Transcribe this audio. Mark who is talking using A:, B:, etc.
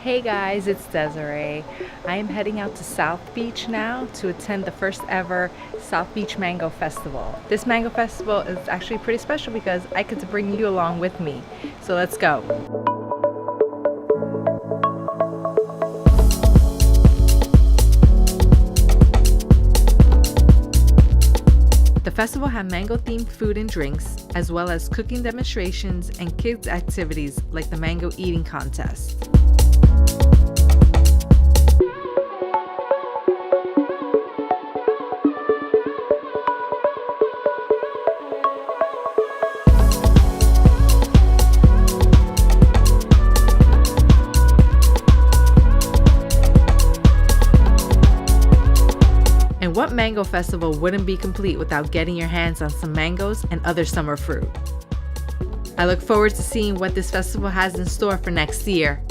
A: Hey guys, it's Desiree. I am heading out to South Beach now to attend the first ever South Beach Mango Festival. This Mango Festival is actually pretty special because I get to bring you along with me. So let's go. The festival had mango-themed food and drinks, as well as cooking demonstrations and kids' activities like the mango eating contest. And what mango festival wouldn't be complete without getting your hands on some mangoes and other summer fruit? I look forward to seeing what this festival has in store for next year.